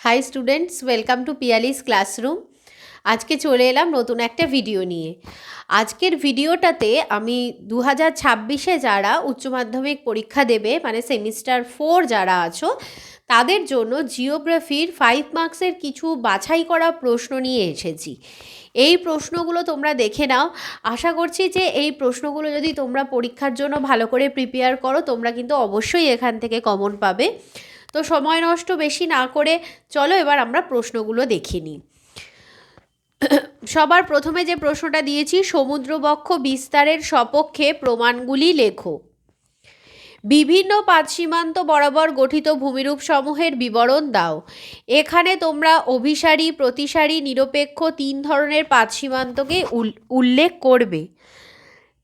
High students, welcome to Piyali's classroom. আজকে চলে এলাম নতুন একটা ভিডিও নিয়ে। আজকের ভিডিওটাতে আমি 2026-এ যারা উচ্চ মাধ্যমিক পরীক্ষা দেবে, মানে সেমিস্টার 4 যারা আছো, তাদের জন্য জিওগ্রাফির 5 মার্কসের কিছু বাছাই করা প্রশ্ন নিয়ে এসেছি। এই প্রশ্নগুলো তোমরা দেখে নাও। আশা করছি যে এই প্রশ্নগুলো যদি তোমরা পরীক্ষার জন্য ভালো করে প্রিপেয়ার করো, তোমরা কিন্তু অবশ্যই এখান থেকে কমন পাবে। তো সময় নষ্ট বেশি না করে চলো এবার আমরা প্রশ্নগুলো দেখে নিই। সবার প্রথমে যে প্রশ্নটা দিয়েছি, সমুদ্রবক্ষ বিস্তারের সপক্ষে প্রমাণগুলি লেখো। বিভিন্ন পাতসীমান্ত বরাবর গঠিত ভূমিরূপ সমূহের বিবরণ দাও। এখানে তোমরা অভিসারী, প্রতিসারী, নিরপেক্ষ 3 ধরনের পাতসীমান্তকে উল্লেখ করবে।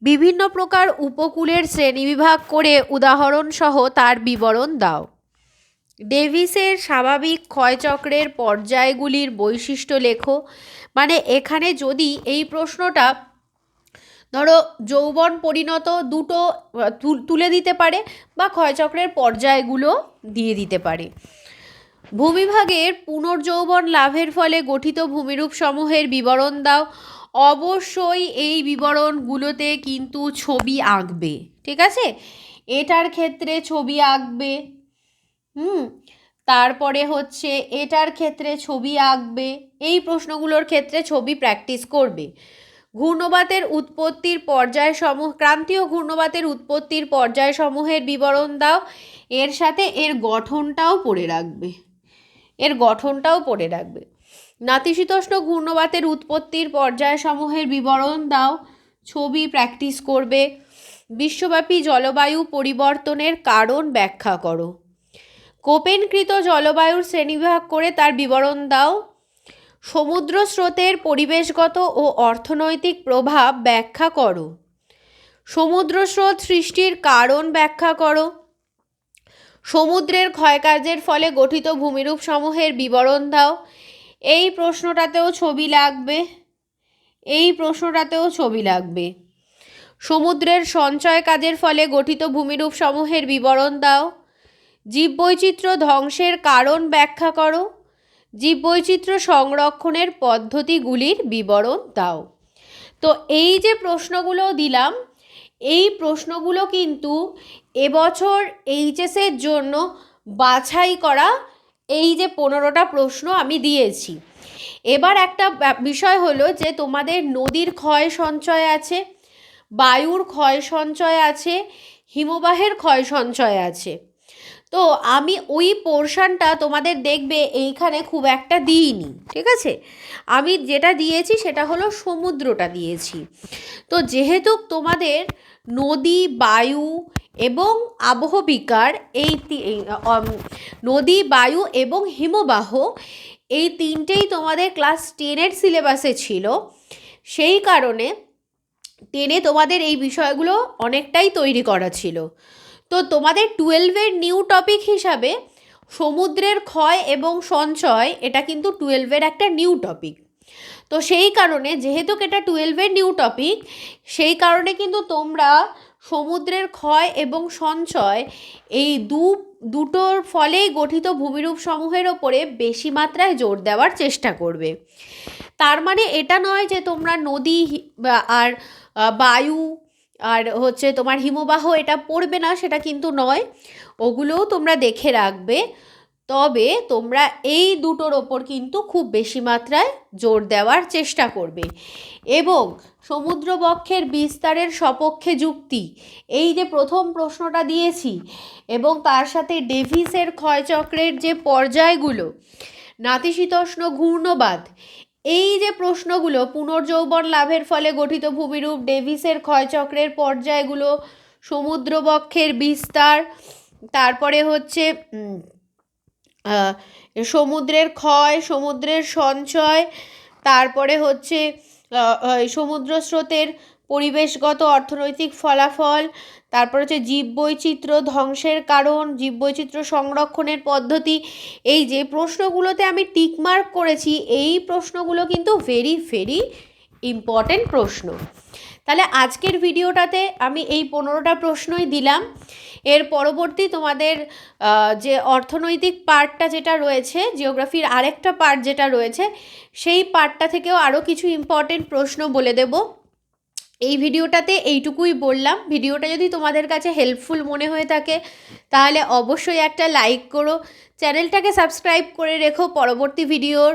বিভিন্ন প্রকার উপকূলের শ্রেণীবিভাগ করে উদাহরণসহ তার বিবরণ দাও। ডেভিসের স্বাভাবিক ক্ষয়চক্রের পর্যায়গুলির বৈশিষ্ট্য লেখো। মানে এখানে যদি এই প্রশ্নটা ধরো যৌবন পরিণত দুটো তুলে দিতে পারে বা ক্ষয়চক্রের পর্যায়গুলো দিয়ে দিতে পারে। ভূমিভাগের পুনর্যৌবন লাভের ফলে গঠিত ভূমিরূপ সমূহের বিবরণ দাও। অবশ্যই এই বিবরণগুলোতে কিন্তু ছবি আঁকবে, ঠিক আছে? এটার ক্ষেত্রে ছবি আঁকবে, তারপরে হচ্ছে এটার ক্ষেত্রে ছবি আঁকবে। এই প্রশ্নগুলোর ক্ষেত্রে ছবি প্র্যাকটিস করবে। ঘূর্ণবাতের উৎপত্তির পর্যায়সমূহ, ক্রান্তীয় ঘূর্ণবাতের উৎপত্তির পর্যায়সমূহের বিবরণ দাও। এর সাথে এর গঠনটাও পড়ে রাখবে। নাতিশীতোষ্ণ ঘূর্ণবাতের উৎপত্তির পর্যায়সমূহের বিবরণ দাও। ছবি প্র্যাকটিস করবে। বিশ্বব্যাপী জলবায়ু পরিবর্তনের কারণ ব্যাখ্যা করো। কোপেনকৃত জলবায়ুর শ্রেণীবিভাগ করে তার বিবরণ দাও। সমুদ্র স্রোতের পরিবেশগত ও অর্থনৈতিক প্রভাব ব্যাখ্যা করো। সমুদ্র স্রোত সৃষ্টির কারণ ব্যাখ্যা করো। সমুদ্রের ক্ষয়কার্যের ফলে গঠিত ভূমিরূপ সমূহের বিবরণ দাও। এই প্রশ্নটাতেও ছবি লাগবে। সমুদ্রের সঞ্চয় কাজের ফলে গঠিত ভূমিরূপ সমূহের বিবরণ দাও। জীববৈচিত্র্য ধ্বংসের কারণ ব্যাখ্যা করো। জীববৈচিত্র্য সংরক্ষণের পদ্ধতিগুলির বিবরণ দাও। তো এই যে প্রশ্নগুলো দিলাম, এই প্রশ্নগুলো কিন্তু এবছর এইচএসের জন্য বাছাই করা এই যে 15টা প্রশ্ন আমি দিয়েছি। এবার একটা বিষয় হলো যে তোমাদের নদীর ক্ষয় সঞ্চয় আছে, বায়ুর ক্ষয় সঞ্চয় আছে, হিমবাহের ক্ষয় সঞ্চয় আছে। তো আমি ওই পোর্শনটা তোমাদের দেখবে এইখানে খুব একটা দিইনি, ঠিক আছে? আমি যেটা দিয়েছি সেটা হলো সমুদ্রটা দিয়েছি। তো যেহেতু তোমাদের নদী, বায়ু এবং আবহবিকার নদী, বায়ু এবং হিমবাহ এই তিনটেই তোমাদের ক্লাস 10-এর সিলেবাসে ছিল, সেই কারণে 10-এ তোমাদের এই বিষয়গুলো অনেকটাই তৈরি করা ছিল। তো তোমাদের 12-এর নিউ টপিক হিসাবে সমুদ্রের ক্ষয় এবং সঞ্চয়, এটা কিন্তু 12-এর একটা নিউ টপিক। তো সেই কারণে যেহেতু এটা 12-এর নিউ টপিক, সেই কারণে কিন্তু তোমরা সমুদ্রের ক্ষয় এবং সঞ্চয় এই দুটোর ফলেই গঠিত ভূমিরূপ সমূহের ওপরে বেশি মাত্রায় জোর দেওয়ার চেষ্টা করবে। তার মানে এটা নয় যে তোমরা নদী আর বায়ু আর হচ্ছে তোমার হিমবাহ এটা পড়বে না, সেটা কিন্তু নয়। ওগুলোও তোমরা দেখে রাখবে। তবে তোমরা এই দুটোর ওপর কিন্তু খুব বেশি মাত্রায় জোর দেওয়ার চেষ্টা করবে। এবং সমুদ্রবক্ষের বিস্তারের সপক্ষে যুক্তি, এই যে প্রথম প্রশ্নটা দিয়েছি, এবং তার সাথে ডেভিসের ক্ষয়চক্রের যে পর্যায়গুলো, নাতিশীতোষ্ণ ঘূর্ণবাত, এই যে প্রশ্নগুলো, পুনর্যৌবন লাভের ফলে গঠিত ভূমিরূপ, ডেভিসের ক্ষয়চক্রের পর্যায়গুলো, সমুদ্রবক্ষের বিস্তার, তারপরে হচ্ছে সমুদ্রের ক্ষয়, সমুদ্রের সঞ্চয়, তারপরে হচ্ছে সমুদ্র স্রোতের পরিবেশগত অর্থনৈতিক ফলাফল, তারপর হচ্ছে জীববৈচিত্র্য ধ্বংসের কারণ, জীববৈচিত্র্য সংরক্ষণের পদ্ধতি। এই যে প্রশ্নগুলোতে আমি টিকমার্ক করেছি, এই প্রশ্নগুলো কিন্তু ভেরি ভেরি ইম্পর্টেন্ট প্রশ্ন। তাহলে আজকের ভিডিওটাতে আমি এই 15টা প্রশ্নই দিলাম। এর পরবর্তী তোমাদের যে অর্থনৈতিক পার্টটা যেটা রয়েছে, জিওগ্রাফির আরেকটা পার্ট যেটা রয়েছে, সেই পার্টটা থেকেও আরও কিছু ইম্পর্টেন্ট প্রশ্ন বলে দেব। এই ভিডিওটাতে এইটুকুই বললাম। ভিডিওটা যদি তোমাদের কাছে হেল্পফুল মনে হয়ে থাকে তাহলে অবশ্যই একটা লাইক করো, চ্যানেলটাকে সাবস্ক্রাইব করে রেখো পরবর্তী ভিডিওর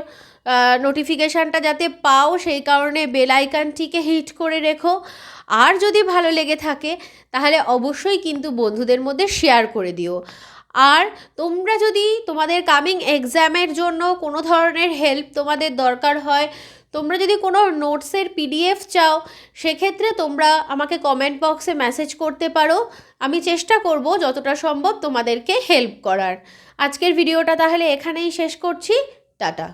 নোটিফিকেশানটা যাতে পাও, সেই কারণে বেল আইকনটিকে হিট করে রেখো। আর যদি ভালো লেগে থাকে তাহলে অবশ্যই কিন্তু বন্ধুদের মধ্যে শেয়ার করে দিও। আর তোমরা যদি তোমাদের কামিং এক্সামের জন্য কোনো ধরনের হেল্প তোমাদের দরকার হয়, তোমরা যদি কোনো নোটসের পিডিএফ চাও, সেক্ষেত্রে তোমরা আমাকে কমেন্ট বক্সে মেসেজ করতে পারো। আমি চেষ্টা করব যতটা সম্ভব তোমাদেরকে হেল্প করার। আজকের ভিডিওটা তাহলে এখানেই শেষ করছি। টাটা।